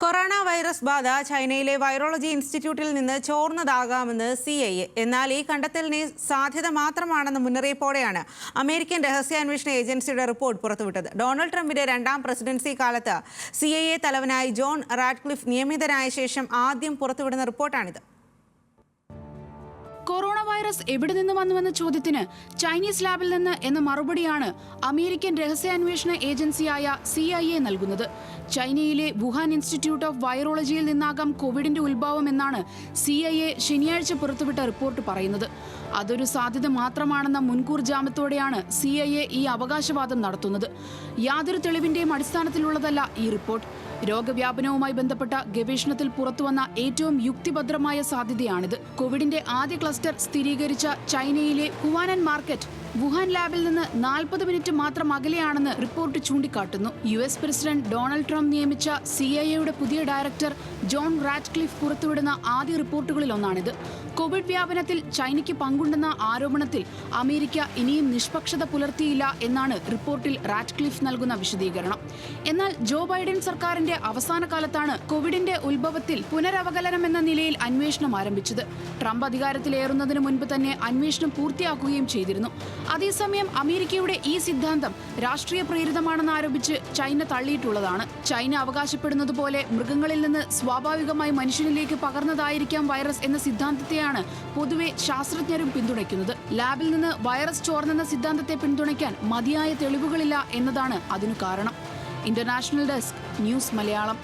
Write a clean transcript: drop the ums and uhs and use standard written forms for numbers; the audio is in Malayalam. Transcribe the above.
കൊറോണ വൈറസ് ബാധ ചൈനയിലെ വൈറോളജി ഇൻസ്റ്റിറ്റ്യൂട്ടിൽ നിന്ന് ചോർന്നതാകാമെന്ന് CIA. എന്നാൽ ഈ കണ്ടെത്തലിന് സാധ്യത മാത്രമാണെന്ന മുന്നറിയിപ്പോടെയാണ് അമേരിക്കൻ രഹസ്യാന്വേഷണ ഏജൻസിയുടെ റിപ്പോർട്ട് പുറത്തുവിട്ടത്. ഡൊണാൾഡ് ട്രംപിന്റെ രണ്ടാം പ്രസിഡൻസി കാലത്ത് CIA തലവനായി ജോൺ റാഡ്ക്ലിഫ് നിയമിതനായ ശേഷം ആദ്യം പുറത്തുവിടുന്ന റിപ്പോർട്ടാണിത്. കൊറോണ വൈറസ് എവിടെ നിന്ന് വന്നുവെന്ന ചോദ്യത്തിന് ചൈനീസ് ലാബിൽ നിന്ന് എന്ന മറുപടിയാണ് അമേരിക്കൻ രഹസ്യാന്വേഷണ ഏജൻസിയായ CIA നൽകുന്നത്. ചൈനയിലെ വുഹാൻ ഇൻസ്റ്റിറ്റ്യൂട്ട് ഓഫ് വൈറോളജിയിൽ നിന്നാകാം കോവിഡിന്റെ ഉത്ഭവം എന്നാണ് CIA ശനിയാഴ്ച പുറത്തുവിട്ട റിപ്പോർട്ട് പറയുന്നത്. അതൊരു സാധ്യത മാത്രമാണെന്ന മുൻകൂർ ജാമ്യത്തോടെയാണ് CIA ഈ അവകാശവാദം നടത്തുന്നത്. യാതൊരു തെളിവിന്റെയും അടിസ്ഥാനത്തിലുള്ളതല്ല ഈ റിപ്പോർട്ട്. രോഗവ്യാപനവുമായി ബന്ധപ്പെട്ട ഗവേഷണത്തിൽ പുറത്തുവന്ന ഏറ്റവും യുക്തിഭദ്രമായ സാധ്യതയാണിത്. കോവിഡിന്റെ ആദ്യ ക്ലസ്റ്റർ സ്ഥിരീകരിച്ച ചൈനയിലെ ഹുവാനൻ മാർക്കറ്റ് വുഹാൻ ലാബിൽ നിന്ന് 40 മിനിറ്റ് മാത്രം അകലെയാണെന്ന് റിപ്പോർട്ട് ചൂണ്ടിക്കാട്ടുന്നു. US പ്രസിഡന്റ് ഡൊണാൾഡ് ട്രംപ് നിയമിച്ച CIAയുടെ പുതിയ ഡയറക്ടർ ജോൺ റാഡ്ക്ലിഫ് പുറത്തുവിടുന്ന ആദ്യ റിപ്പോർട്ടുകളിൽ ഒന്നാണിത്. കോവിഡ് വ്യാപനത്തിൽ ചൈനയ്ക്ക് പങ്കുണ്ടെന്ന ആരോപണത്തിൽ അമേരിക്ക ഇനിയും നിഷ്പക്ഷത പുലർത്തിയില്ല എന്നാണ് റിപ്പോർട്ടിൽ റാഡ്ക്ലിഫ് നൽകുന്ന വിശദീകരണം. എന്നാൽ ജോ ബൈഡൻ സർക്കാരിന്റെ അവസാന കാലത്താണ് കോവിഡിന്റെ ഉത്ഭവത്തിൽ പുനരവകലനം എന്ന നിലയിൽ അന്വേഷണം ആരംഭിച്ചത്. ട്രംപ് അധികാരത്തിലേറുന്നതിന് മുൻപ് തന്നെ അന്വേഷണം പൂർത്തിയാക്കുകയും ചെയ്തിരുന്നു. അതേസമയം അമേരിക്കയുടെ ഈ സിദ്ധാന്തം രാഷ്ട്രീയ പ്രേരിതമാണെന്ന് ആരോപിച്ച് ചൈന തള്ളിയിട്ടുള്ളതാണ്. ചൈന അവകാശപ്പെടുന്നത് പോലെ മൃഗങ്ങളിൽ നിന്ന് സ്വാഭാവികമായി മനുഷ്യനിലേക്ക് പകർന്നതായിരിക്കാം വൈറസ് എന്ന സിദ്ധാന്തത്തെയാണ് പൊതുവെ ശാസ്ത്രജ്ഞരും പിന്തുണയ്ക്കുന്നത്. ലാബിൽ നിന്ന് വൈറസ് ചോർന്നെന്ന സിദ്ധാന്തത്തെ പിന്തുണയ്ക്കാൻ മതിയായ തെളിവുകളില്ല എന്നതാണ് അതിനു കാരണം. International desk, news Malayalam.